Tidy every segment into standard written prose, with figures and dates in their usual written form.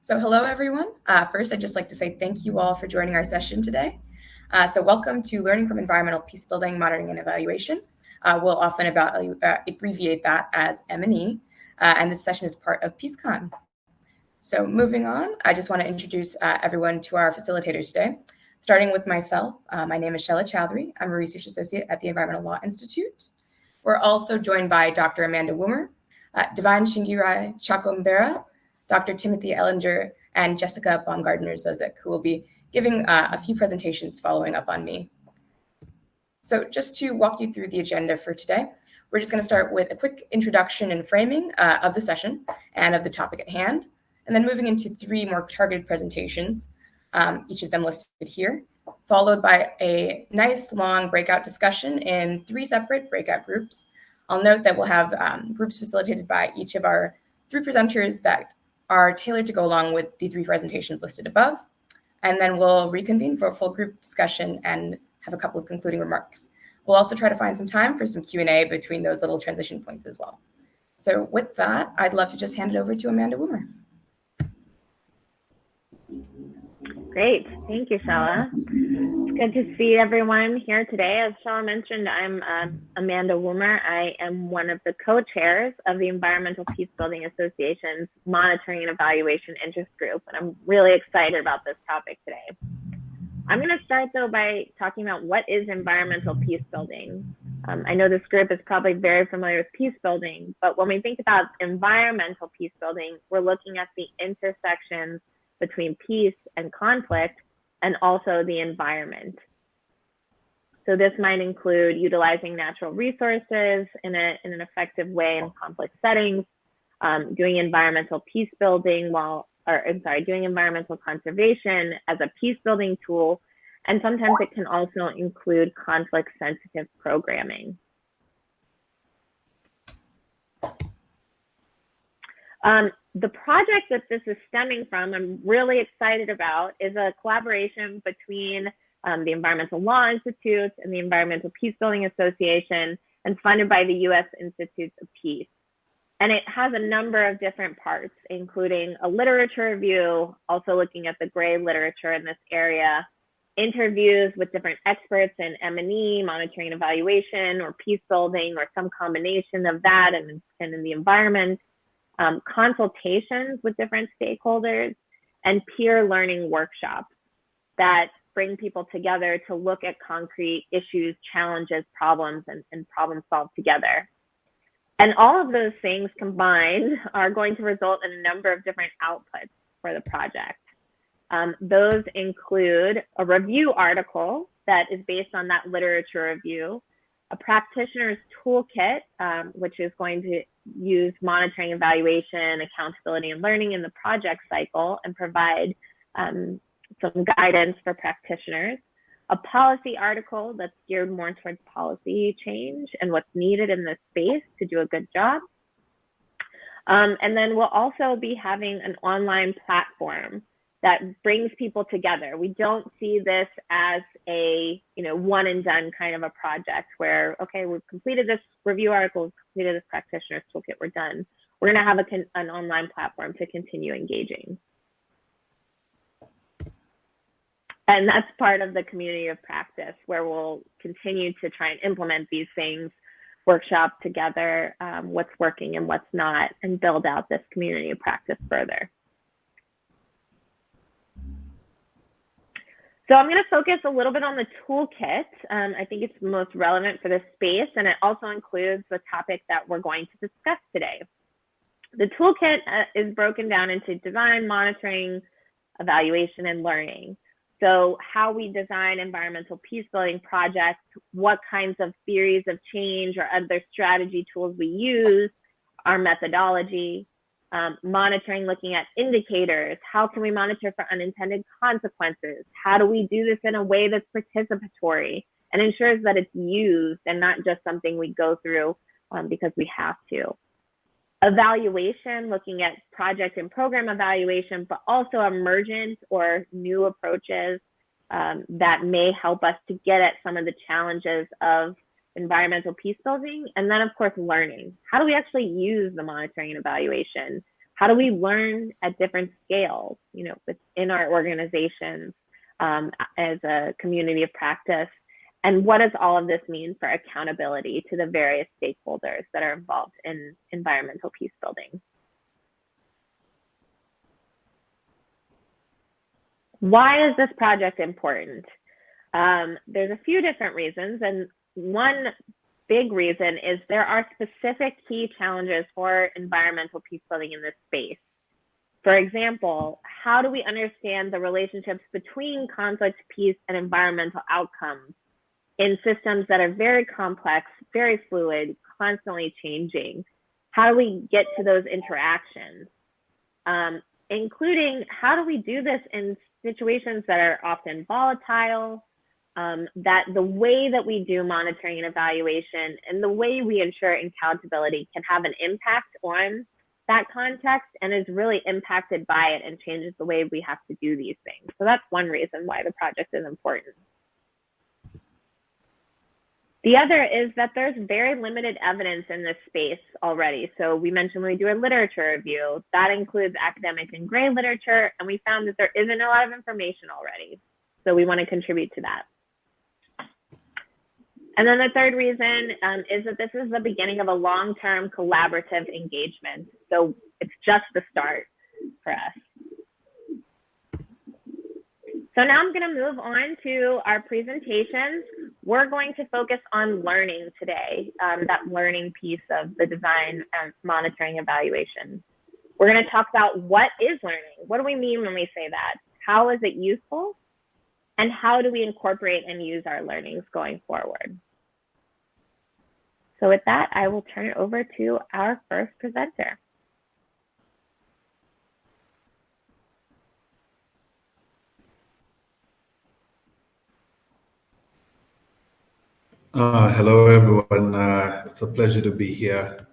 So hello, everyone. First, I'd just like to say thank you all for joining our session today. So welcome to Learning from Environmental Peacebuilding, Monitoring, and Evaluation. We'll often abbreviate that as M&E, and this session is part of PeaceCon. So moving on, I just want to introduce everyone to our facilitators today. Starting with myself, my name is Shella Chowdhury. I'm a research associate at the Environmental Law Institute. We're also joined by Dr. Amanda Woomer, Divine Shingirai Chakombera, Dr. Timothy Ellinger, and Jessica Baumgardner-Zozik, who will be giving a few presentations following up on me. So just to walk you through the agenda for today, we're just going to start with a quick introduction and framing of the session and of the topic at hand, and then moving into three more targeted presentations, each of them listed here, followed by a nice long breakout discussion in three separate breakout groups. I'll note that we'll have groups facilitated by each of our three presenters that are tailored to go along with the three presentations listed above. And then we'll reconvene for a full group discussion and have a couple of concluding remarks. We'll also try to find some time for some Q&A between those little transition points as well. So with that, I'd love to just hand it over to Amanda Woomer. Great, thank you, Shella. It's good to see everyone here today. As Shella mentioned, I'm Amanda Woomer. I am one of the co-chairs of the Environmental Peacebuilding Association's Monitoring and Evaluation Interest Group, and I'm really excited about this topic today. I'm going to start, though, by talking about what is environmental peacebuilding. I know this group is probably very familiar with peacebuilding, but when we think about environmental peacebuilding, we're looking at the intersections between peace and conflict, and also the environment. So this might include utilizing natural resources in an effective way in conflict settings, doing environmental peacebuilding doing environmental conservation as a peacebuilding tool, and sometimes it can also include conflict-sensitive programming. The project that this is stemming from, I'm really excited about, is a collaboration between the Environmental Law Institute and the Environmental Peacebuilding Association, and funded by the U.S. Institutes of Peace. And it has a number of different parts, including a literature review, also looking at the gray literature in this area, interviews with different experts in M&E, monitoring and evaluation, or peacebuilding, or some combination of that and in the environment, consultations with different stakeholders, and peer learning workshops that bring people together to look at concrete issues, challenges, problems, and problem solve together. And all of those things combined are going to result in a number of different outputs for the project. Those include a review article that is based on that literature review, a practitioner's toolkit, which is going to use monitoring, evaluation, accountability, and learning in the project cycle and provide some guidance for practitioners, a policy article that's geared more towards policy change and what's needed in this space to do a good job. And then we'll also be having an online platform that brings people together. We don't see this as a one and done kind of a project where, okay, we've completed this review article, we've completed this practitioner's toolkit, we're done. We're going to have an online platform to continue engaging. And that's part of the community of practice where we'll continue to try and implement these things, workshop together what's working and what's not, and build out this community of practice further. So I'm going to focus a little bit on the toolkit. I think it's most relevant for this space, and it also includes the topic that we're going to discuss today. The toolkit is broken down into design, monitoring, evaluation, and learning. So how we design environmental peacebuilding projects, what kinds of theories of change or other strategy tools we use, our methodology, monitoring, looking at indicators. How can we monitor for unintended consequences? How do we do this in a way that's participatory and ensures that it's used and not just something we go through because we have to? Evaluation, looking at project and program evaluation, but also emergent or new approaches that may help us to get at some of the challenges of environmental peacebuilding. And then, of course, learning. How do we actually use the monitoring and evaluation How do we learn at different scales, within our organizations, as a community of practice? And what does all of this mean for accountability to the various stakeholders that are involved in environmental peace building? Why is this project important? There's a few different reasons, and one big reason is there are specific key challenges for environmental peace building in this space. For example, how do we understand the relationships between conflict, peace, and environmental outcomes in systems that are very complex, very fluid, constantly changing? How do we get to those interactions? Including how do we do this in situations that are often volatile, that the way that we do monitoring and evaluation and the way we ensure accountability can have an impact on that context and is really impacted by it and changes the way we have to do these things. So that's one reason why the project is important. The other is that there's very limited evidence in this space already. So we mentioned when we do a literature review, that includes academic and gray literature, and we found that there isn't a lot of information already. So we want to contribute to that. And then the third reason is that this is the beginning of a long-term collaborative engagement. So it's just the start for us. So now I'm going to move on to our presentations. We're going to focus on learning today, that learning piece of the design and monitoring evaluation. We're going to talk about what is learning. What do we mean when we say that? How is it useful? And how do we incorporate and use our learnings going forward? So with that, I will turn it over to our first presenter. Hello, everyone. It's a pleasure to be here,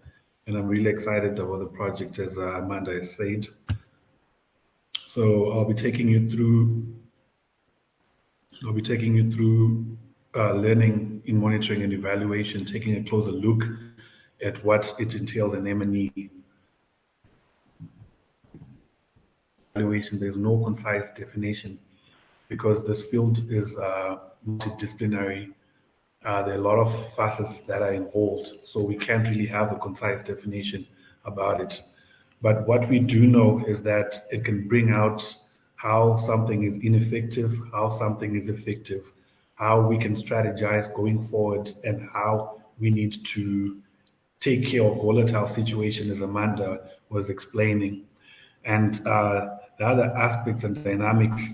and I'm really excited about the project, as Amanda has said. So I'll be taking you through learning in monitoring and evaluation, taking a closer look at what it entails in M&E evaluation. There's no concise definition because this field is multidisciplinary. There are a lot of facets that are involved, so we can't really have a concise definition about it. But what we do know is that it can bring out how something is ineffective, how something is effective, how we can strategize going forward, and how we need to take care of volatile situations, as Amanda was explaining. And the other aspects and dynamics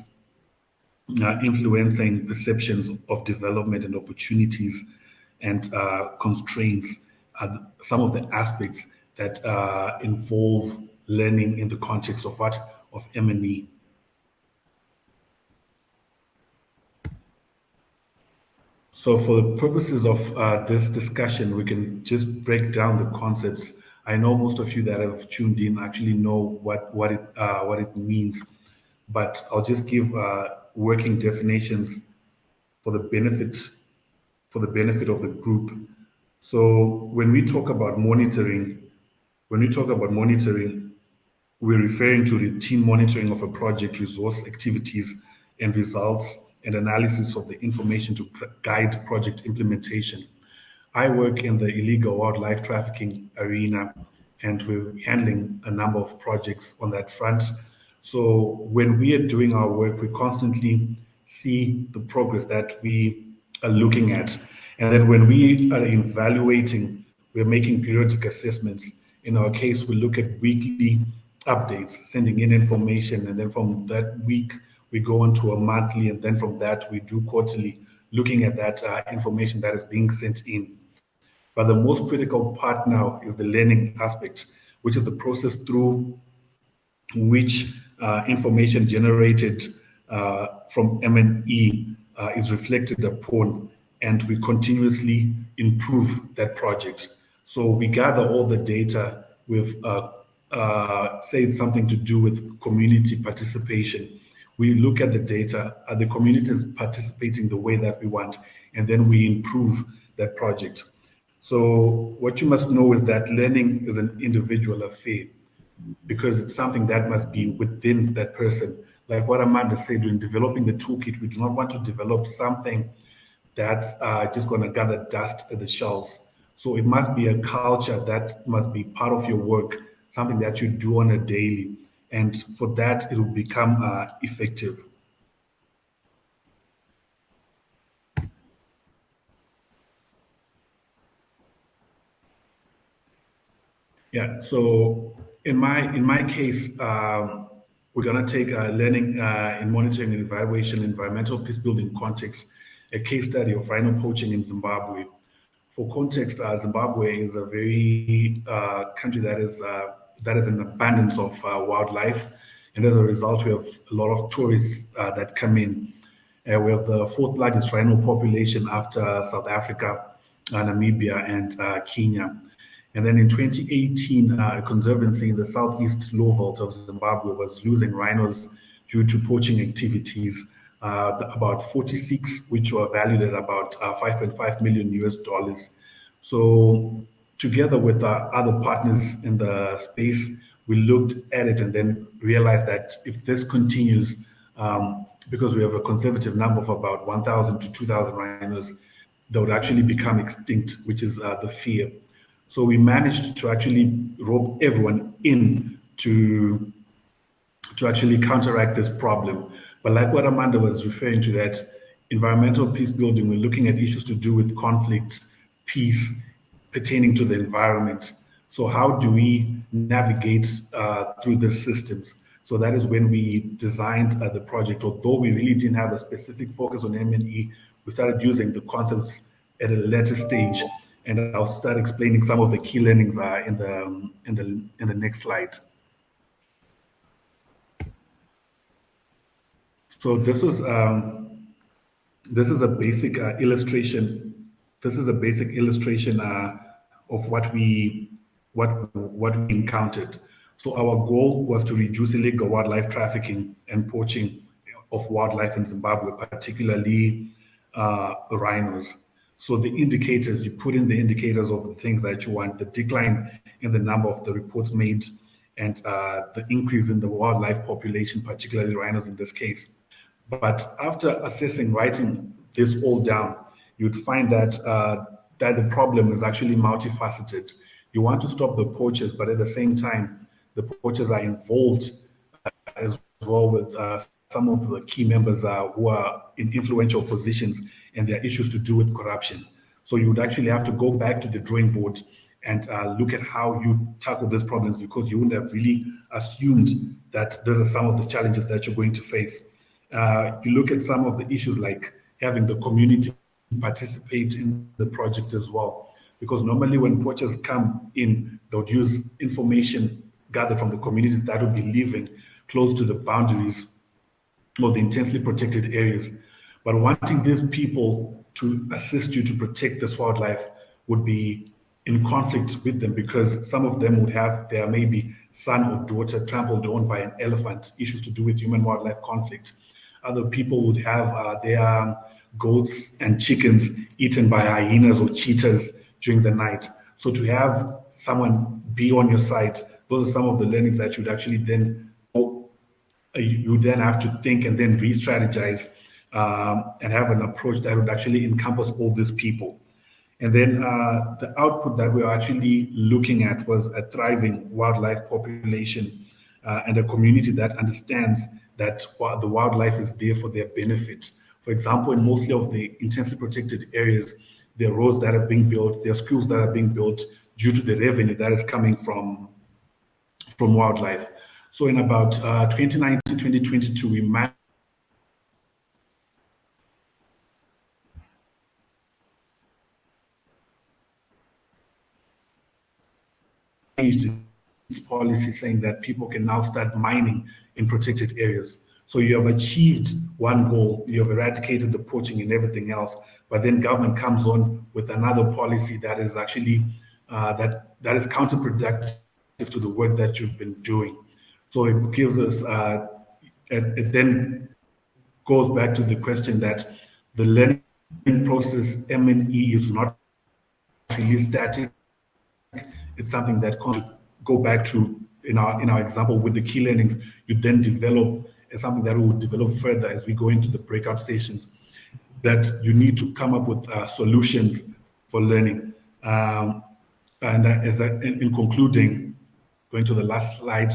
influencing perceptions of development and opportunities and constraints are some of the aspects that involve learning in the context of what? Of M&E. So for the purposes of this discussion, we can just break down the concepts. I know most of you that have tuned in actually know what it means, but I'll just give working definitions for the benefit of the group. So when we talk about monitoring, we're referring to routine monitoring of a project, resource activities and results, and analysis of the information to guide project implementation. I work in the illegal wildlife trafficking arena, and we're handling a number of projects on that front. So when we are doing our work, we constantly see the progress that we are looking at. And then when we are evaluating, we're making periodic assessments. In our case, we look at weekly updates, sending in information, and then from that week, we go on to a monthly, and then from that, we do quarterly, looking at that information that is being sent in. But the most critical part now is the learning aspect, which is the process through which information generated from M&E is reflected upon, and we continuously improve that project. So we gather all the data with, say it's something to do with community participation. We look at the data, are the communities participating the way that we want, and then we improve that project. So what you must know is that learning is an individual affair. because it's something that must be within that person. Like what Amanda said, when developing the toolkit, we do not want to develop something that's just going to gather dust at the shelves. So it must be a culture that must be part of your work, something that you do on a daily. And for that, it will become effective. Yeah. So in my case, we're gonna take learning in monitoring and evaluation, environmental peace building context, a case study of rhino poaching in Zimbabwe. For context, Zimbabwe is a very country that is an abundance of wildlife, and as a result, we have a lot of tourists that come in. We have the fourth largest rhino population after South Africa, Namibia, and Kenya. And then in 2018, a conservancy in the southeast low vault of Zimbabwe was losing rhinos due to poaching activities, about 46, which were valued at about 5.5 million US dollars. So, together with other partners in the space, we looked at it and then realized that if this continues, because we have a conservative number of about 1,000 to 2,000 rhinos, they would actually become extinct, which is the fear. So we managed to actually rope everyone in to actually counteract this problem. But like what Amanda was referring to, that environmental peace building, we're looking at issues to do with conflict, peace, pertaining to the environment. So how do we navigate through the systems? So that is when we designed the project. Although we really didn't have a specific focus on M&E, we started using the concepts at a later stage, and I'll start explaining some of the key learnings in the next slide. So this is a basic illustration. This is a basic illustration of what we encountered. So our goal was to reduce illegal wildlife trafficking and poaching of wildlife in Zimbabwe, particularly rhinos. So the indicators, you put in the indicators of the things that you want, the decline in the number of the reports made, and the increase in the wildlife population, particularly rhinos in this case. But after assessing, writing this all down, you'd find that the problem is actually multifaceted. You want to stop the poachers, but at the same time, the poachers are involved as well with some of the key members who are in influential positions, and their issues to do with corruption. So you would actually have to go back to the drawing board and look at how you tackle these problems, because you wouldn't have really assumed that these are some of the challenges that you're going to face. You look at some of the issues like having the community participate in the project as well. Because normally when poachers come in, they would use information gathered from the communities that would be living close to the boundaries of the intensely protected areas. But wanting these people to assist you to protect this wildlife would be in conflict with them, because some of them would have their maybe son or daughter trampled on by an elephant, issues to do with human wildlife conflict. Other people would have their goats and chickens eaten by hyenas or cheetahs during the night. So to have someone be on your side, those are some of the learnings that you'd actually then you then have to think and then re-strategize and have an approach that would actually encompass all these people. And then the output that we were actually looking at was a thriving wildlife population and a community that understands that the wildlife is there for their benefit. For example, in mostly of the intensely protected areas, there are roads that are being built, there are schools that are being built due to the revenue that is coming from wildlife. So in about 2019, 2022, we managed policy saying that people can now start mining in protected areas. So you have achieved one goal, you have eradicated the poaching and everything else, but then government comes on with another policy that is actually that is counterproductive to the work that you've been doing. So it gives us it then goes back to the question that the learning process M&E is not really static. It's something that can go back to in our example with the key learnings, you then develop as something that we will develop further as we go into the breakout sessions, that you need to come up with solutions for learning. And in concluding, going to the last slide,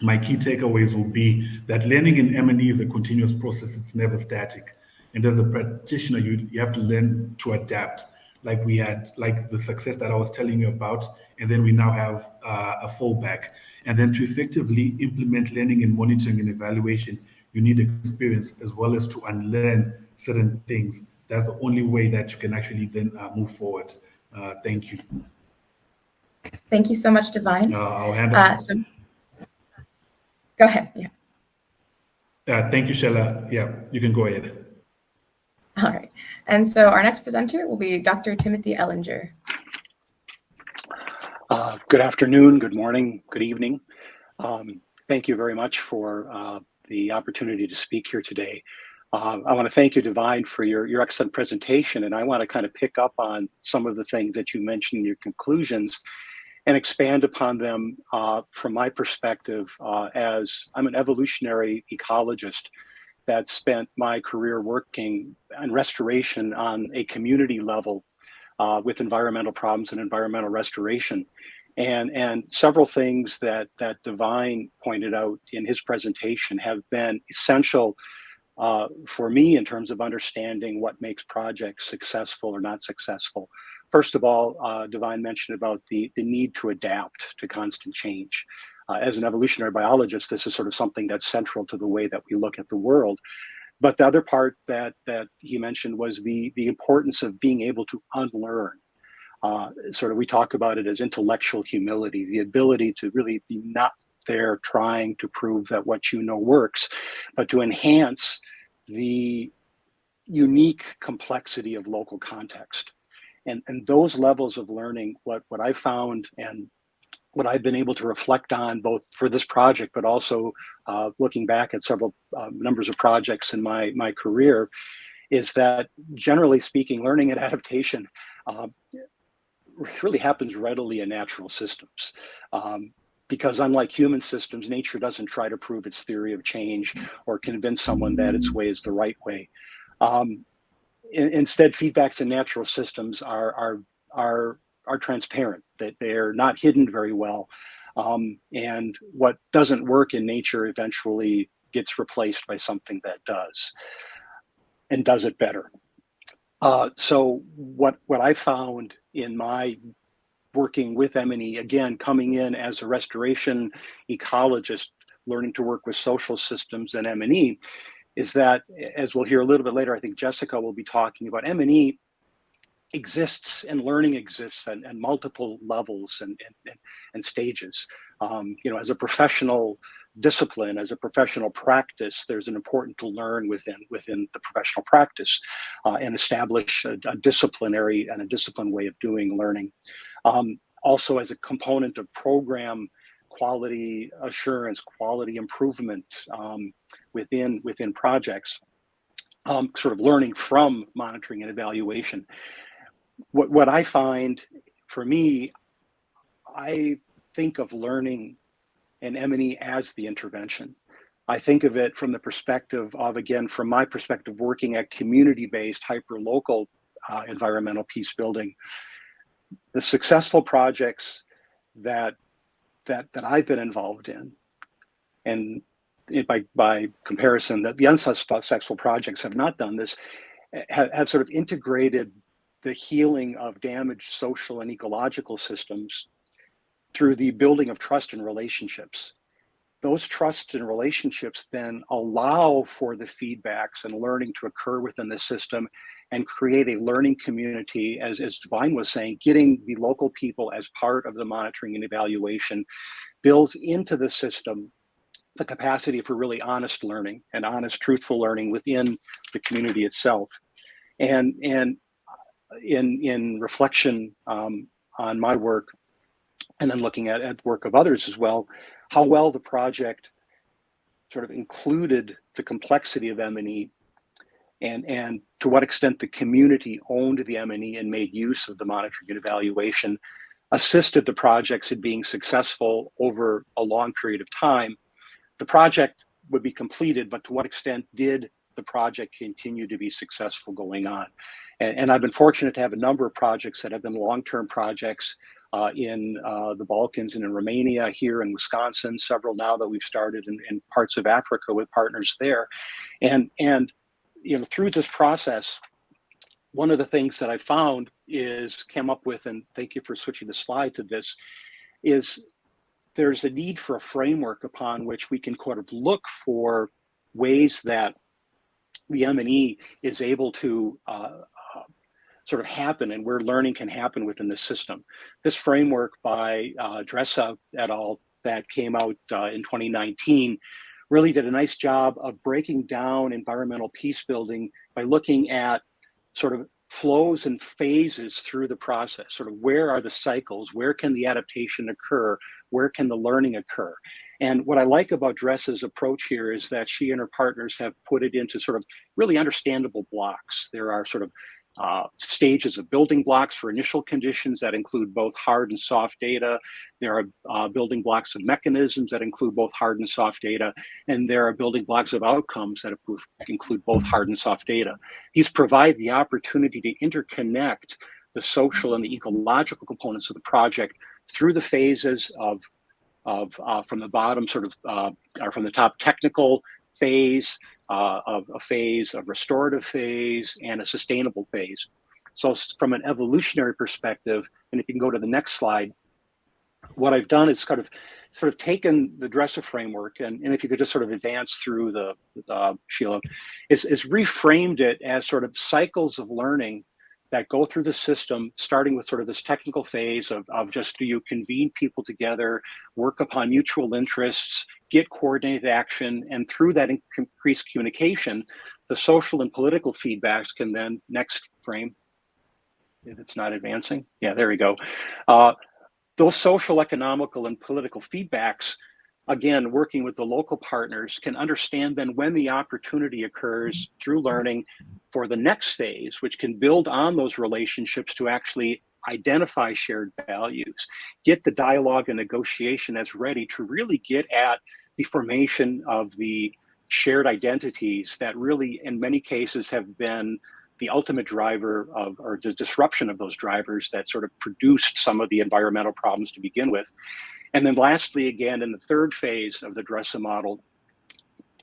my key takeaways will be that learning in M&E is a continuous process. It's never static. And as a practitioner, you have to learn to adapt. Like we had, like the success that I was telling you about, and then we now have a fallback. And then to effectively implement learning in monitoring and evaluation, you need experience as well as to unlearn certain things. That's the only way that you can actually then move forward. Thank you. Thank you so much, Divine. I'll hand it. So go ahead. Yeah. Thank you, Shella. Yeah, you can go ahead. All right. And so our next presenter will be Dr. Timothy Ellinger. Good afternoon, good morning, good evening. Thank you very much for the opportunity to speak here today. I want to thank you, Divine, for your excellent presentation, and I want to kind of pick up on some of the things that you mentioned in your conclusions and expand upon them from my perspective, as I'm an evolutionary ecologist that spent my career working on restoration on a community level with environmental problems and environmental restoration. And several things that Divine pointed out in his presentation have been essential for me in terms of understanding what makes projects successful or not successful. First of all, Divine mentioned about the need to adapt to constant change. As an evolutionary biologist, this is sort of something that's central to the way that we look at the world. But the other part that he mentioned was the importance of being able to unlearn. Sort of, we talk about it as intellectual humility, the ability to really be not there trying to prove that what you know works, but to enhance the unique complexity of local context. And those levels of learning, what I found and what I've been able to reflect on both for this project, but also looking back at several numbers of projects in my career, is that generally speaking, learning and adaptation really happens readily in natural systems. Because unlike human systems, nature doesn't try to prove its theory of change or convince someone that its way is the right way. Instead, feedbacks in natural systems are transparent, that they're not hidden very well. And what doesn't work in nature eventually gets replaced by something that does, and does it better. So what I found in my working with M&E, again, coming in as a restoration ecologist, learning to work with social systems and M&E, is that, as we'll hear a little bit later, I think Jessica will be talking about, M&E exists and learning exists at multiple levels and stages. As a professional discipline, as a professional practice, there's an important to learn within the professional practice and establish a disciplinary and a disciplined way of doing learning. Also, as a component of program quality assurance, quality improvement within projects, sort of learning from monitoring and evaluation. What I find, for me, I think of learning and M&E as the intervention. I think of it from the perspective of, again, from my perspective, working at community-based, hyper-local environmental peace building. The successful projects that I've been involved in, and by comparison, that the unsuccessful projects have not done this, have sort of integrated the healing of damaged social and ecological systems through the building of trust and relationships. Those trusts and relationships then allow for the feedbacks and learning to occur within the system and create a learning community, as Divine was saying, getting the local people as part of the monitoring and evaluation builds into the system the capacity for really honest learning and honest, truthful learning within the community itself. And in reflection on my work, and then looking at the work of others as well, how well the project sort of included the complexity of M&E, and to what extent the community owned the M&E and made use of the monitoring and evaluation, assisted the projects in being successful over a long period of time, the project would be completed, but to what extent did the project continue to be successful going on? And I've been fortunate to have a number of projects that have been long-term projects in the Balkans and in Romania, here in Wisconsin, several now that we've started in parts of Africa with partners there. And through this process, one of the things that I found came up with, and thank you for switching the slide to this, is there's a need for a framework upon which we can kind of look for ways that the M&E is able to sort of happen, and where learning can happen within the system. This framework by Dressa et al. That came out in 2019 really did a nice job of breaking down environmental peace building by looking at sort of flows and phases through the process. Sort of where are the cycles? Where can the adaptation occur? Where can the learning occur? And what I like about Dressa's approach here is that she and her partners have put it into sort of really understandable blocks. There are sort of stages of building blocks for initial conditions that include both hard and soft data. There are building blocks of mechanisms that include both hard and soft data. And there are building blocks of outcomes that include both hard and soft data. These provide the opportunity to interconnect the social and the ecological components of the project through the phases of from the bottom, sort of, or from the top, technical phase, of a phase, a restorative phase, and a sustainable phase. So from an evolutionary perspective, and if you can go to the next slide, what I've done is sort of taken the Dressa framework, and if you could just sort of advance through the Sheila, is reframed it as sort of cycles of learning that go through the system, starting with sort of this technical phase of just, do you convene people together, work upon mutual interests, get coordinated action, and through that increased communication, the social and political feedbacks can then, next frame, if it's not advancing, yeah, there we go. Those social, economical, and political feedbacks, again, working with the local partners, can understand then when the opportunity occurs through learning for the next phase, which can build on those relationships to actually identify shared values, get the dialogue and negotiation as ready to really get at the formation of the shared identities that really, in many cases, have been the ultimate driver of, or the disruption of those drivers that sort of produced some of the environmental problems to begin with. And then lastly, again, in the third phase of the Dressa model,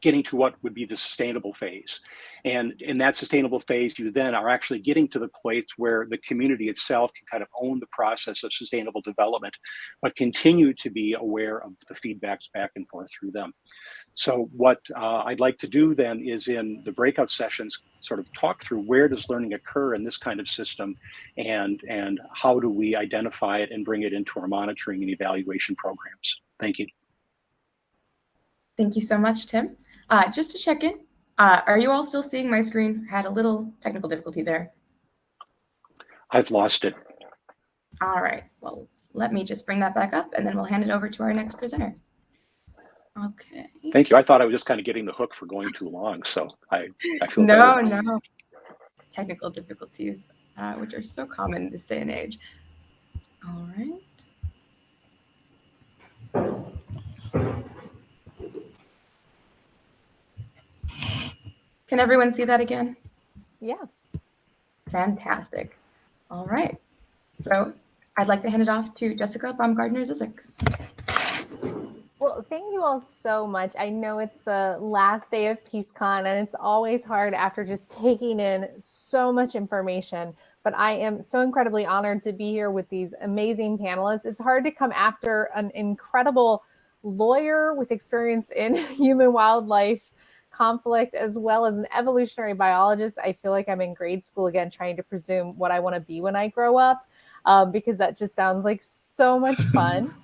getting to what would be the sustainable phase. And in that sustainable phase, you then are actually getting to the place where the community itself can kind of own the process of sustainable development, but continue to be aware of the feedbacks back and forth through them. So what I'd like to do then is, in the breakout sessions, sort of talk through where does learning occur in this kind of system, and how do we identify it and bring it into our monitoring and evaluation programs. Thank you. Thank you so much, Tim. Just to check in, are you all still seeing my screen? Had a little technical difficulty there. I've lost it. All right, well, let me just bring that back up, and then we'll hand it over to our next presenter. Okay. Thank you. I thought I was just kind of getting the hook for going too long, so I feel no, better. No. Technical difficulties, which are so common in this day and age. All right. Can everyone see that again? Yeah. Fantastic. All right. So I'd like to hand it off to Jessica Baumgardner-Zizek. Well, thank you all so much. I know it's the last day of PeaceCon, and it's always hard after just taking in so much information, but I am so incredibly honored to be here with these amazing panelists. It's hard to come after an incredible lawyer with experience in human wildlife conflict, as well as an evolutionary biologist. I feel like I'm in grade school again, trying to presume what I want to be when I grow up, because that just sounds like so much fun.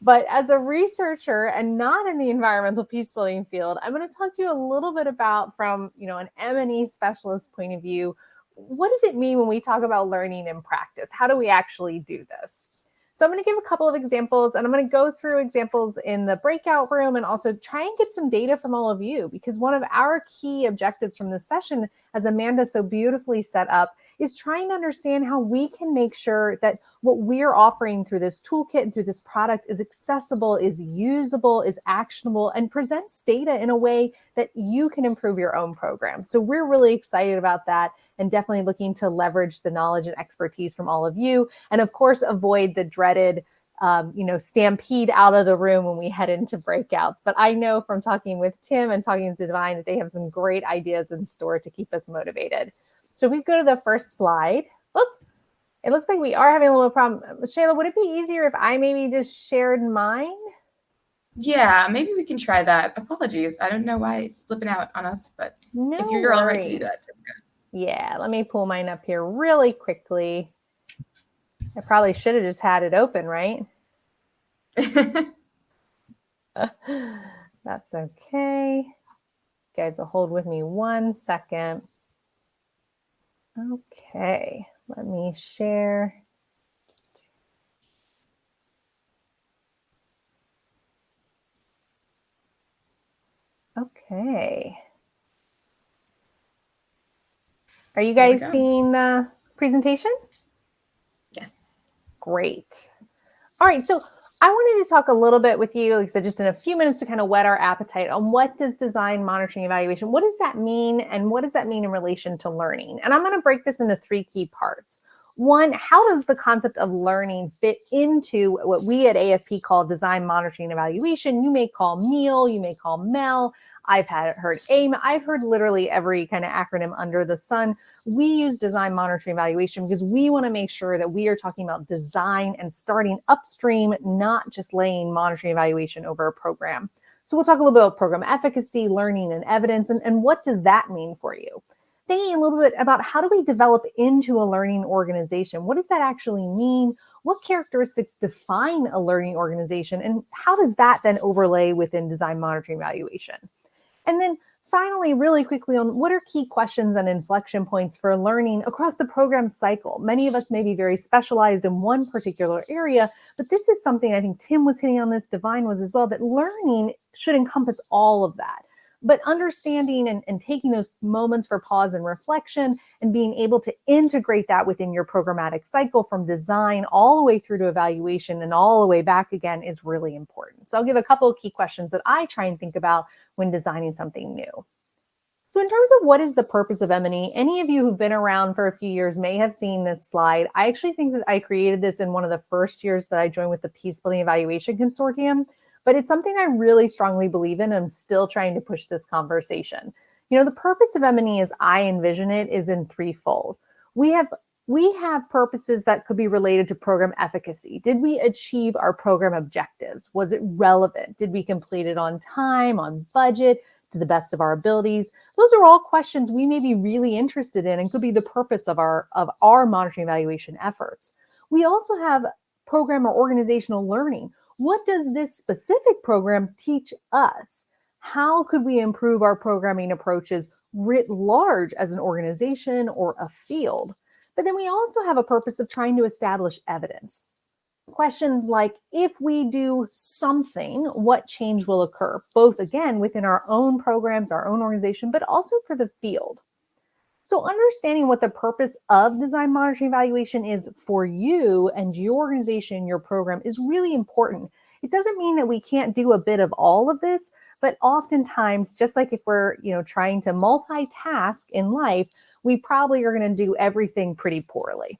But as a researcher and not in the environmental peace building field, I'm going to talk to you a little bit about, from an M&E specialist point of view, what does it mean when we talk about learning in practice? How do we actually do this? So I'm going to give a couple of examples, and I'm going to go through examples in the breakout room and also try and get some data from all of you, because one of our key objectives from this session, as Amanda so beautifully set up, is trying to understand how we can make sure that what we're offering through this toolkit and through this product is accessible, is usable, is actionable, and presents data in a way that you can improve your own program. So we're really excited about that, and definitely looking to leverage the knowledge and expertise from all of you. And of course, avoid the dreaded stampede out of the room when we head into breakouts. But I know from talking with Tim and talking to Divine that they have some great ideas in store to keep us motivated. So if we go to the first slide, it looks like we are having a little problem. Shayla, would it be easier if I maybe just shared mine? Yeah, maybe we can try that. Apologies. I don't know why it's flipping out on us, but no if you're all right to do that. Yeah, let me pull mine up here really quickly. I probably should have just had it open, right? That's okay. You guys will hold with me 1 second. Okay, let me share. Okay. Are you guys seeing the presentation? Yes. Great. All right, so I wanted to talk a little bit with you, like I said, just in a few minutes to kind of whet our appetite on what does design monitoring evaluation, what does that mean, and what does that mean in relation to learning? And I'm going to break this into 3 key parts. One, how does the concept of learning fit into what we at AFP call design monitoring evaluation? You may call MEAL, you may call MEL. I've heard AIM. I've heard literally every kind of acronym under the sun. We use design monitoring evaluation because we want to make sure that we are talking about design and starting upstream, not just laying monitoring evaluation over a program. So we'll talk a little bit about program efficacy, learning, and evidence, and what does that mean for you? Thinking a little bit about how do we develop into a learning organization? What does that actually mean? What characteristics define a learning organization? And how does that then overlay within design monitoring evaluation? And then finally, really quickly on what are key questions and inflection points for learning across the program cycle? Many of us may be very specialized in one particular area, but this is something I think Tim was hitting on this, Divine was as well, that learning should encompass all of that. But understanding and taking those moments for pause and reflection and being able to integrate that within your programmatic cycle from design all the way through to evaluation and all the way back again is really important. So I'll give a couple of key questions that I try and think about when designing something new. So in terms of what is the purpose of M&E, any of you who've been around for a few years may have seen this slide. I actually think that I created this in one of the first years that I joined with the Peacebuilding Evaluation Consortium. But it's something I really strongly believe in. I'm still trying to push this conversation. The purpose of M&E as I envision it is in threefold. We have purposes that could be related to program efficacy. Did we achieve our program objectives? Was it relevant? Did we complete it on time, on budget, to the best of our abilities? Those are all questions we may be really interested in and could be the purpose of our monitoring evaluation efforts. We also have program or organizational learning. What does this specific program teach us? How could we improve our programming approaches writ large as an organization or a field? But then we also have a purpose of trying to establish evidence. Questions like, if we do something, what change will occur? Both, again, within our own programs, our own organization, but also for the field. So understanding what the purpose of design monitoring evaluation is for you and your organization, your program, is really important. It doesn't mean that we can't do a bit of all of this, but oftentimes, just like if we're trying to multitask in life, we probably are going to do everything pretty poorly.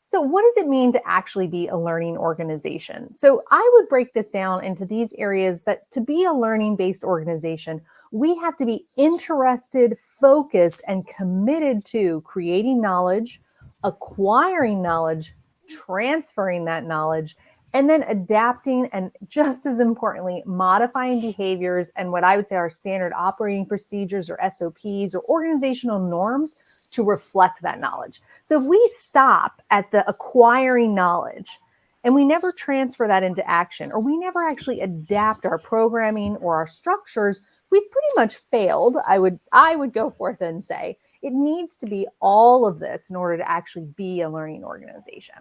So what does it mean to actually be a learning organization? So I would break this down into these areas that to be a learning-based organization, we have to be interested, focused, and committed to creating knowledge, acquiring knowledge, transferring that knowledge, and then adapting and, just as importantly, modifying behaviors and what I would say are standard operating procedures or SOPs or organizational norms to reflect that knowledge. So if we stop at the acquiring knowledge and we never transfer that into action, or we never actually adapt our programming or our structures, we've pretty much failed. I would go forth and say it needs to be all of this in order to actually be a learning organization.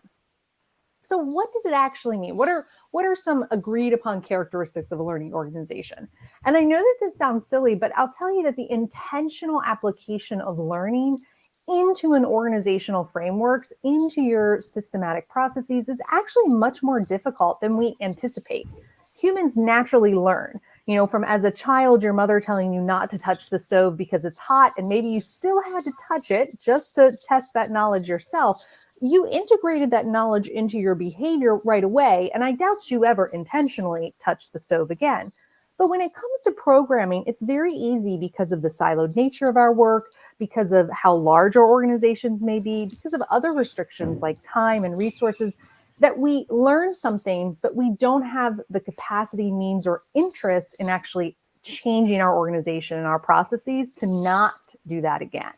So what does it actually mean? What are some agreed upon characteristics of a learning organization? And I know that this sounds silly, but I'll tell you that the intentional application of learning into an organizational frameworks, into your systematic processes is actually much more difficult than we anticipate. Humans naturally learn, from as a child, your mother telling you not to touch the stove because it's hot, and maybe you still had to touch it just to test that knowledge yourself. You integrated that knowledge into your behavior right away, and I doubt you ever intentionally touched the stove again. But when it comes to programming, it's very easy because of the siloed nature of our work, because of how large our organizations may be, because of other restrictions like time and resources, that we learn something, but we don't have the capacity, means, or interest in actually changing our organization and our processes to not do that again.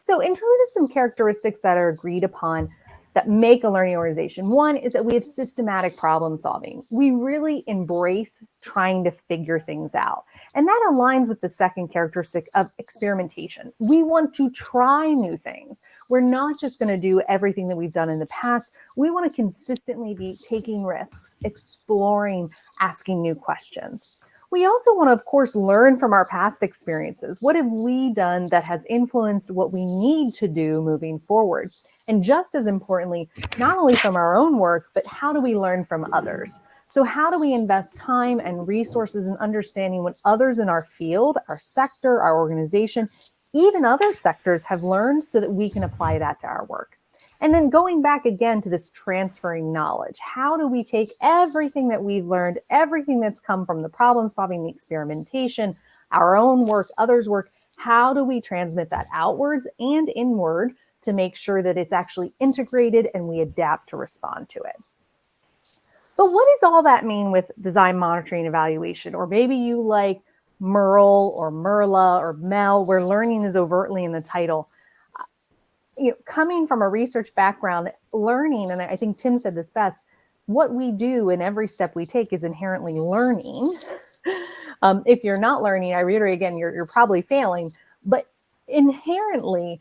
So in terms of some characteristics that are agreed upon that make a learning organization, one is that we have systematic problem solving. We really embrace trying to figure things out. And that aligns with the second characteristic of experimentation. We want to try new things. We're not just going to do everything that we've done in the past. We want to consistently be taking risks, exploring, asking new questions. We also want to, of course, learn from our past experiences. What have we done that has influenced what we need to do moving forward? And just as importantly, not only from our own work, but how do we learn from others? So how do we invest time and resources in understanding what others in our field, our sector, our organization, even other sectors have learned so that we can apply that to our work? And then going back again to this transferring knowledge, how do we take everything that we've learned, everything that's come from the problem solving, the experimentation, our own work, others' work, how do we transmit that outwards and inward to make sure that it's actually integrated and we adapt to respond to it? But what does all that mean with design monitoring evaluation? Or maybe you like MERL or MERLA or MEL, where learning is overtly in the title. Coming from a research background, learning, and I think Tim said this best, what we do in every step we take is inherently learning. If you're not learning, I reiterate again, you're probably failing. But inherently,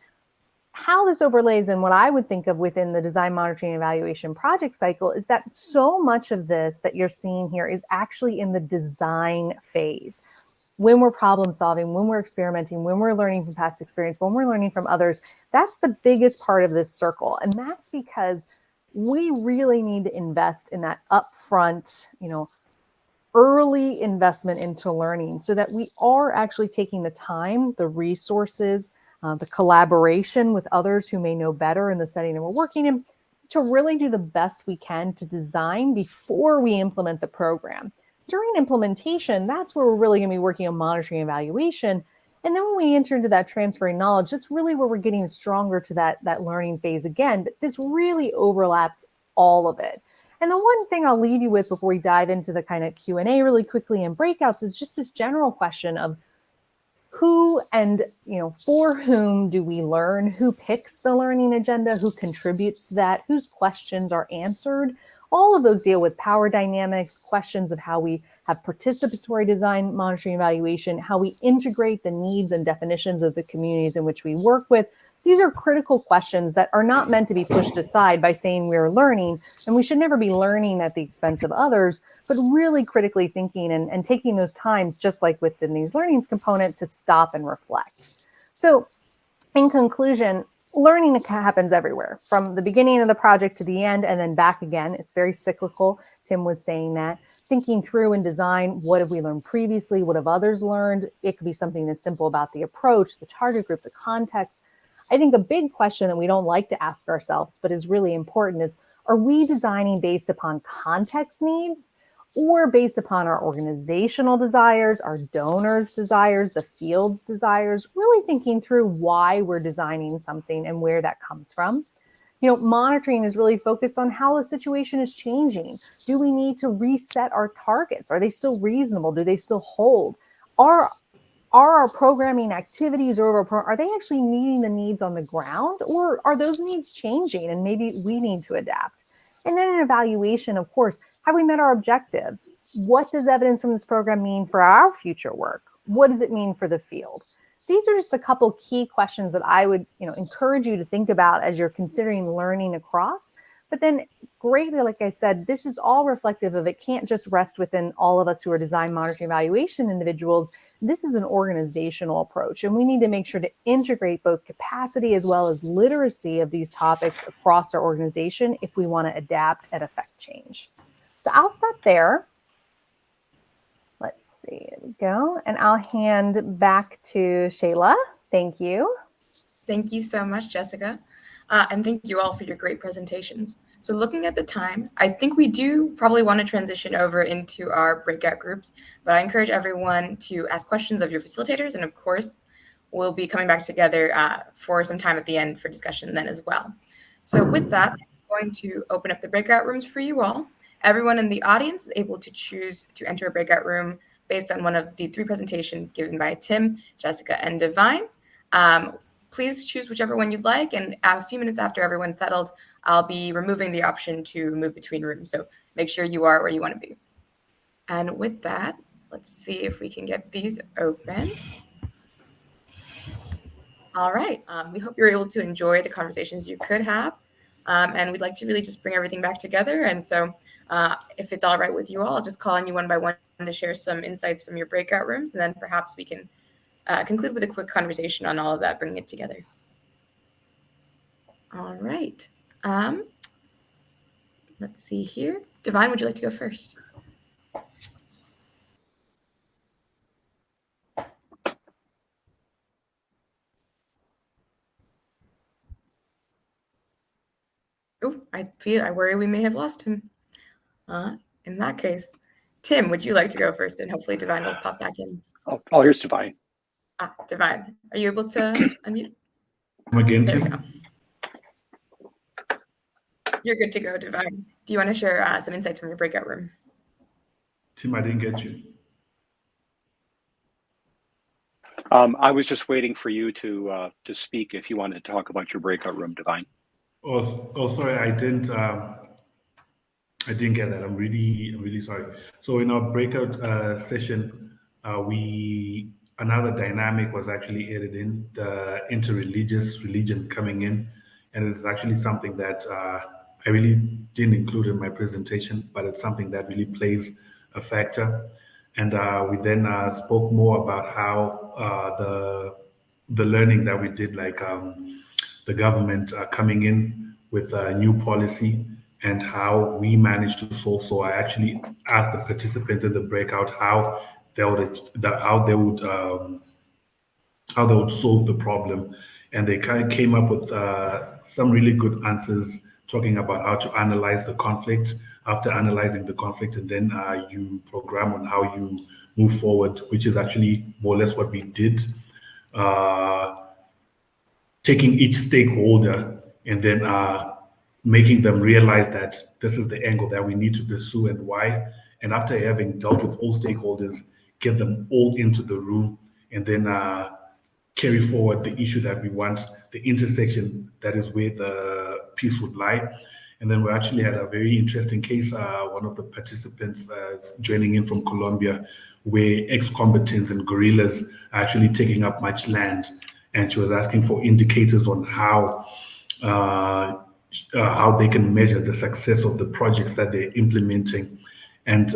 how this overlays in what I would think of within the design monitoring evaluation project cycle is that so much of this that you're seeing here is actually in the design phase. When we're problem solving, when we're experimenting, when we're learning from past experience, when we're learning from others, that's the biggest part of this circle. And that's because we really need to invest in that upfront, early investment into learning so that we are actually taking the time, the resources, the collaboration with others who may know better in the setting that we're working in to really do the best we can to design before we implement the program. During implementation, that's where we're really going to be working on monitoring evaluation. And then when we enter into that transferring knowledge, that's really where we're getting stronger to that learning phase again. But this really overlaps all of it. And the one thing I'll leave you with before we dive into the kind of Q&A really quickly and breakouts is just this general question of who and for whom do we learn? Who picks the learning agenda? Who contributes to that? Whose questions are answered? All of those deal with power dynamics, questions of how we have participatory design, monitoring, evaluation, how we integrate the needs and definitions of the communities in which we work with. These are critical questions that are not meant to be pushed aside by saying we're learning, and we should never be learning at the expense of others, but really critically thinking and taking those times, just like within these learnings component, to stop and reflect. So in conclusion, learning happens everywhere, from the beginning of the project to the end and then back again. It's very cyclical. Tim was saying that. Thinking through in design, what have we learned previously? What have others learned? It could be something as simple about the approach, the target group, the context. I think a big question that we don't like to ask ourselves, but is really important is, are we designing based upon context needs or based upon our organizational desires, our donors' desires, the field's desires, really thinking through why we're designing something and where that comes from. Monitoring is really focused on how the situation is changing. Do we need to reset our targets? Are they still reasonable? Do they still hold? Are our programming activities are they actually meeting the needs on the ground, or are those needs changing and maybe we need to adapt? And then an evaluation, of course, have we met our objectives? What does evidence from this program mean for our future work? What does it mean for the field? These are just a couple key questions that I would encourage you to think about as you're considering learning across. But then greatly, like I said, this is all reflective of, it can't just rest within all of us who are design monitoring evaluation individuals. This is an organizational approach, and we need to make sure to integrate both capacity as well as literacy of these topics across our organization if we want to adapt and affect change. So I'll stop there. Let's see, there we go. And I'll hand back to Shayla. Thank you. Thank you so much, Jessica. And thank you all for your great presentations. So looking at the time, I think we do probably want to transition over into our breakout groups, but I encourage everyone to ask questions of your facilitators. And of course, we'll be coming back together for some time at the end for discussion then as well. So with that, I'm going to open up the breakout rooms for you all. Everyone in the audience is able to choose to enter a breakout room based on one of the 3 presentations given by Tim, Jessica, and Divine. Please choose whichever one you'd like, and a few minutes after everyone's settled, I'll be removing the option to move between rooms, so make sure you are where you want to be. And with that, let's see if we can get these open. All right, we hope you're able to enjoy the conversations you could have, and we'd like to really just bring everything back together. And so if it's all right with you all, I'll just call on you one by one to share some insights from your breakout rooms, and then perhaps we can conclude with a quick conversation on all of that, bringing it together. All right. Let's see here. Divine, would you like to go first? Oh, I worry we may have lost him. In that case, Tim, would you like to go first? And hopefully Divine will pop back in. Oh, here's Divine. Divine, are you able to unmute? Again, There we Tim? go. You're good to go, Divine. Do you want to share some insights from your breakout room? Tim, I didn't get you. I was just waiting for you to speak if you wanted to talk about your breakout room, Divine. Oh, sorry, I didn't get that. I'm really sorry. So in our breakout session, another dynamic was actually added in, the interreligious religion coming in, and it's actually something that I really didn't include in my presentation, but it's something that really plays a factor. And we then spoke more about how the learning that we did, like the government coming in with a new policy and how we managed to solve. So I actually asked the participants in the breakout how they would solve the problem, and they kind of came up with some really good answers, talking about how to analyze the conflict. After analyzing the conflict, and then you program on how you move forward, which is actually more or less what we did. Taking each stakeholder and then making them realize that this is the angle that we need to pursue and why. And after having dealt with all stakeholders, get them all into the room and then carry forward the issue that we want, the intersection that is where the peace would lie. And then we actually had a very interesting case. One of the participants joining in from Colombia, where ex-combatants and guerrillas are actually taking up much land. And she was asking for indicators on how they can measure the success of the projects that they're implementing. And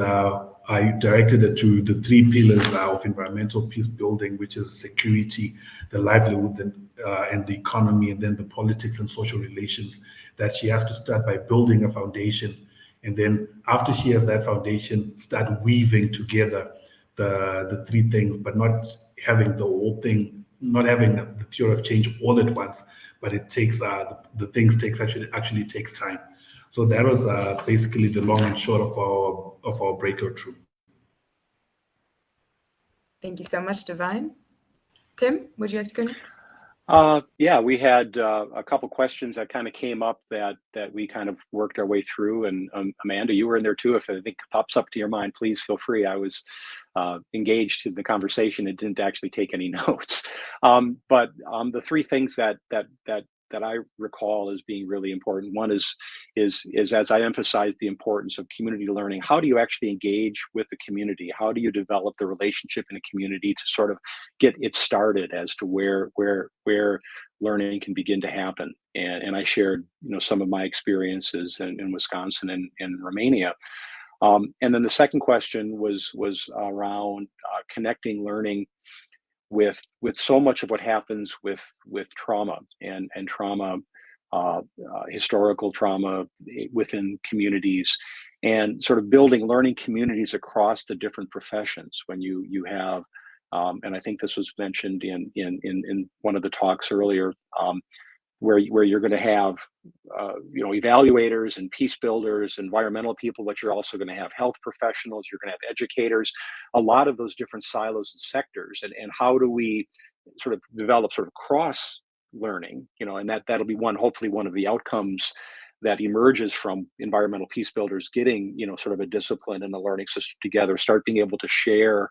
I directed it to the 3 pillars of environmental peace building, which is security, the livelihoods, and the economy, and then the politics and social relations, that she has to start by building a foundation. And then after she has that foundation, start weaving together the 3 things, but not having the whole thing, not having the theory of change all at once, but it takes the things actually takes time. So that was basically the long and short of our breakout room. Thank you so much, Divine. Tim, would you like to go next? Yeah, we had a couple questions that kind of came up that we kind of worked our way through. And Amanda, you were in there too. If anything pops up to your mind, please feel free. I was engaged in the conversation and didn't actually take any notes. But the 3 things that I recall as being really important. One is as I emphasized the importance of community learning. How do you actually engage with the community? How do you develop the relationship in a community to sort of get it started as to where learning can begin to happen? And I shared, some of my experiences in Wisconsin and Romania. And then the second question was around connecting learning with so much of what happens with trauma and trauma, historical trauma within communities, and sort of building learning communities across the different professions. When you have, and I think this was mentioned in one of the talks earlier, where you're going to have evaluators and peace builders, environmental people, but you're also going to have health professionals, you're going to have educators, a lot of those different silos and sectors, and how do we sort of develop sort of cross learning, and that'll be hopefully one of the outcomes that emerges from environmental peace builders getting sort of a discipline and a learning system together, start being able to share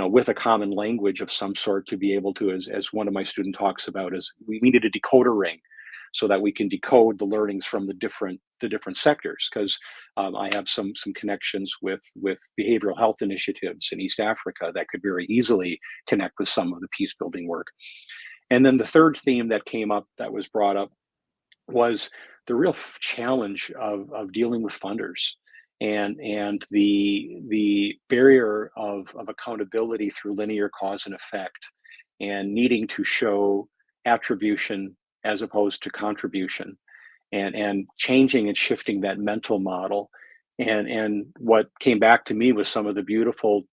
with a common language of some sort, to be able to, as one of my student talks about, is we needed a decoder ring so that we can decode the learnings from the different sectors. Because I have some connections with behavioral health initiatives in East Africa that could very easily connect with some of the peace building work. And then the third theme that came up, that was brought up, was the real challenge of dealing with funders, and the barrier of accountability through linear cause and effect, and needing to show attribution as opposed to contribution, and changing and shifting that mental model. And what came back to me was some of the beautiful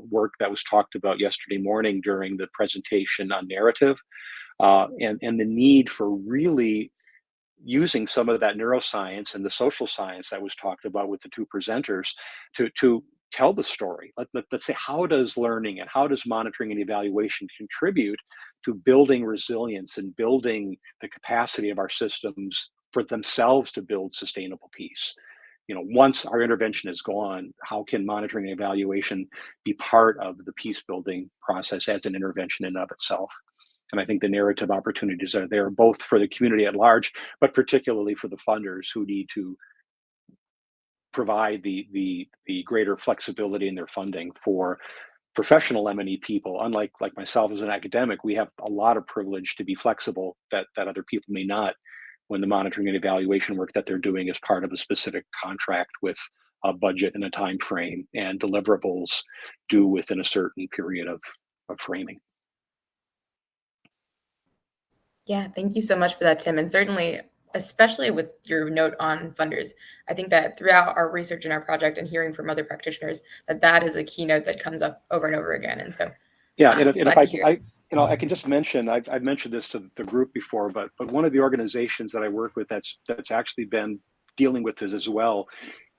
work that was talked about yesterday morning during the presentation on narrative, and the need for really using some of that neuroscience and the social science that was talked about with the two presenters to tell the story. Let's say, how does learning and how does monitoring and evaluation contribute to building resilience and building the capacity of our systems for themselves to build sustainable peace? Once our intervention is gone, how can monitoring and evaluation be part of the peace building process as an intervention in and of itself? And I think the narrative opportunities are there, both for the community at large, but particularly for the funders who need to provide the greater flexibility in their funding for professional M&E people. Unlike myself as an academic, we have a lot of privilege to be flexible that other people may not, when the monitoring and evaluation work that they're doing is part of a specific contract with a budget and a time frame and deliverables due within a certain period of framing. Yeah, thank you so much for that, Tim. And certainly, especially with your note on funders, I think that throughout our research and our project and hearing from other practitioners, that is a keynote that comes up over and over again. And so, yeah, and if I can just mention, I've mentioned this to the group before, but one of the organizations that I work with that's actually been dealing with this as well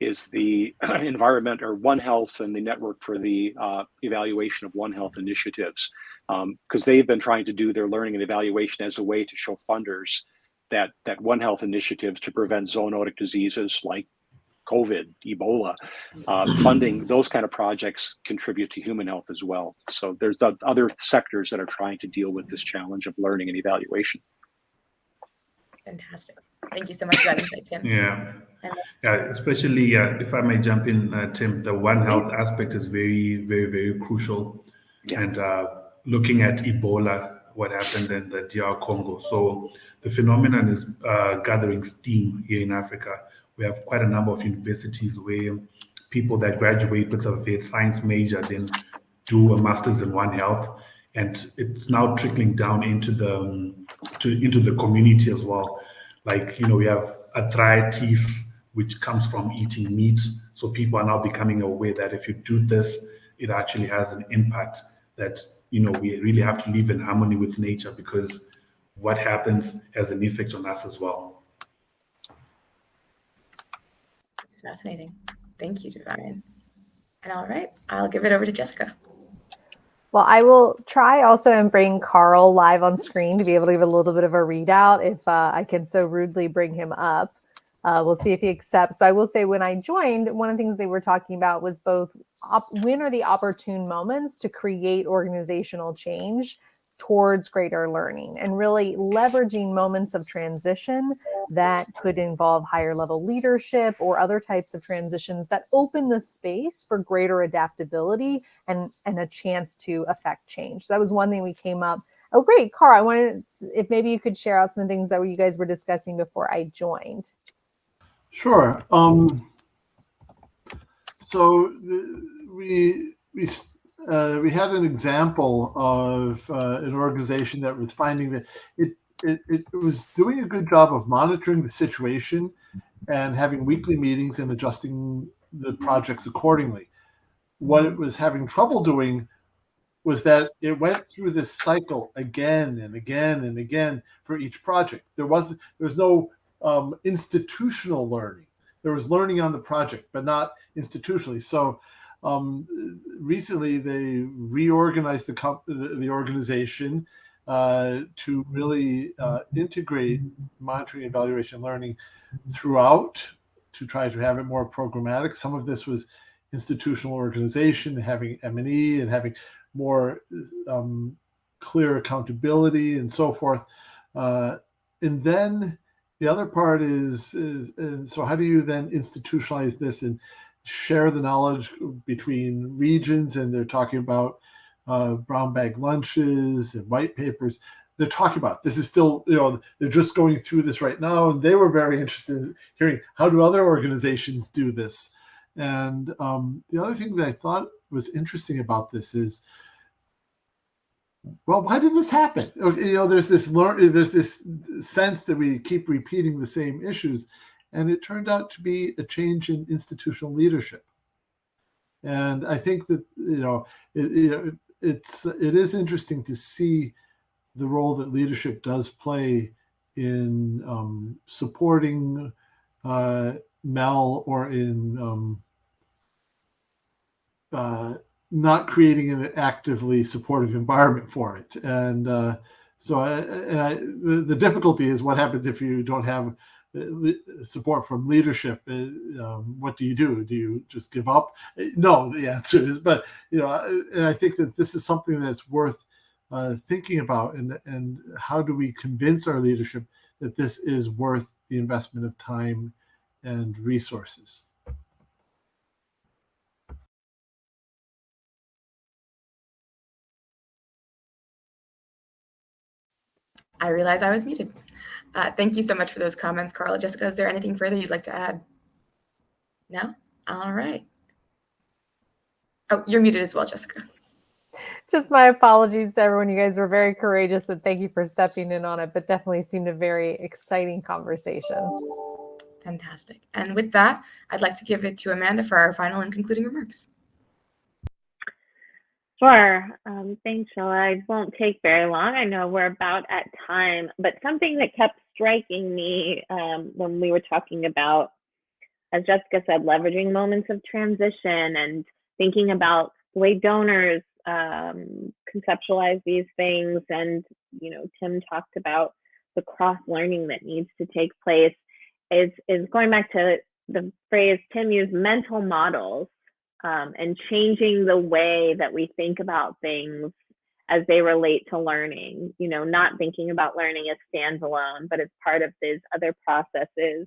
is the environment, or One Health, and the network for the evaluation of One Health initiatives, because they've been trying to do their learning and evaluation as a way to show funders that One Health initiatives to prevent zoonotic diseases like COVID, Ebola, funding those kind of projects contribute to human health as well. So there's other sectors that are trying to deal with this challenge of learning and evaluation. Fantastic. Thank you so much for that insight, Tim. Yeah, especially if I may jump in, Tim, the One Health aspect is very, very, very crucial. Yeah. And looking at Ebola, what happened in the DR Congo. So the phenomenon is gathering steam here in Africa. We have quite a number of universities where people that graduate with a vet science major then do a master's in One Health, and it's now trickling down into the community as well. Like, we have arthritis, which comes from eating meat. So people are now becoming aware that if you do this, it actually has an impact, that, we really have to live in harmony with nature, because what happens has an effect on us as well. It's fascinating. Thank you, Ryan. And all right, I'll give it over to Jessica. Well, I will try also and bring Carl live on screen to be able to give a little bit of a readout if I can so rudely bring him up. We'll see if he accepts. But I will say, when I joined, one of the things they were talking about was both when are the opportune moments to create organizational change towards greater learning, and really leveraging moments of transition that could involve higher level leadership or other types of transitions that open the space for greater adaptability and a chance to affect change. So that was one thing we came up. Oh, great. Carl, I wanted, if maybe you could share out some things that you guys were discussing before I joined. Sure. So we had an example of an organization that was finding that it was doing a good job of monitoring the situation and having weekly meetings and adjusting the projects accordingly. What it was having trouble doing was that it went through this cycle again and again and again for each project. There was no institutional learning. There was learning on the project, but not institutionally. So recently they reorganized the organization to really integrate monitoring, evaluation, learning throughout, to try to have it more programmatic. Some of this was institutional organization, having M&E and having more clear accountability and so forth. And then the other part is so how do you then institutionalize this and share the knowledge between regions? And they're talking about brown bag lunches and white papers. They're talking about this is still, they're just going through this right now. And they were very interested in hearing, how do other organizations do this? And the other thing that I thought was interesting about this is, well, why did this happen? There's this sense that we keep repeating the same issues, and it turned out to be a change in institutional leadership. And I think that it is interesting to see the role that leadership does play in supporting Mel, or in not creating an actively supportive environment for it. And the difficulty is what happens if you don't have support from leadership. What do? Do you just give up? No, the answer is, but and I think that this is something that's worth thinking about, and how do we convince our leadership that this is worth the investment of time and resources. I realize I was muted. Thank you so much for those comments, Carla. Jessica, is there anything further you'd like to add? No? All right. Oh, you're muted as well, Jessica. Just my apologies to everyone. You guys were very courageous, and thank you for stepping in on it, but definitely seemed a very exciting conversation. Fantastic. And with that, I'd like to give it to Amanda for our final and concluding remarks. Sure. Thanks, Sheila. I won't take very long. I know we're about at time, but something that kept striking me when we were talking about, as Jessica said, leveraging moments of transition and thinking about the way donors conceptualize these things. And, Tim talked about the cross-learning that needs to take place, is going back to the phrase Tim used, mental models. And changing the way that we think about things as they relate to learning, not thinking about learning as standalone, but as part of these other processes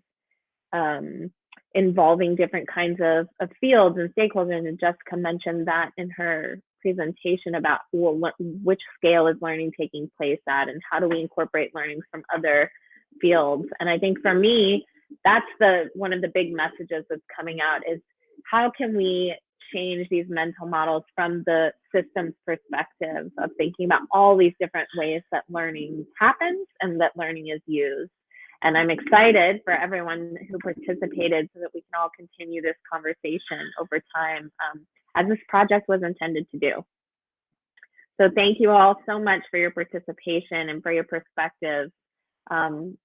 involving different kinds of fields and stakeholders. And Jessica mentioned that in her presentation about which scale is learning taking place at, and how do we incorporate learnings from other fields. And I think for me, that's one of the big messages that's coming out, is how can we change these mental models from the systems perspective of thinking about all these different ways that learning happens and that learning is used. And I'm excited for everyone who participated, so that we can all continue this conversation over time, as this project was intended to do. So thank you all so much for your participation and for your perspective. And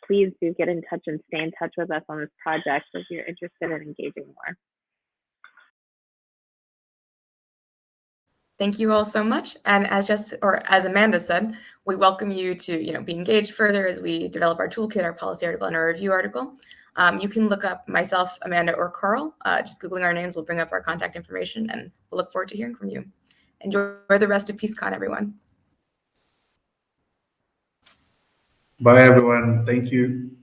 please do get in touch and stay in touch with us on this project if you're interested in engaging more. Thank you all so much. And as Amanda said, we welcome you to be engaged further as we develop our toolkit, our policy article, and our review article. You can look up myself, Amanda, or Carl. Just Googling our names will bring up our contact information, and we'll look forward to hearing from you. Enjoy the rest of PeaceCon, everyone. Bye, everyone. Thank you.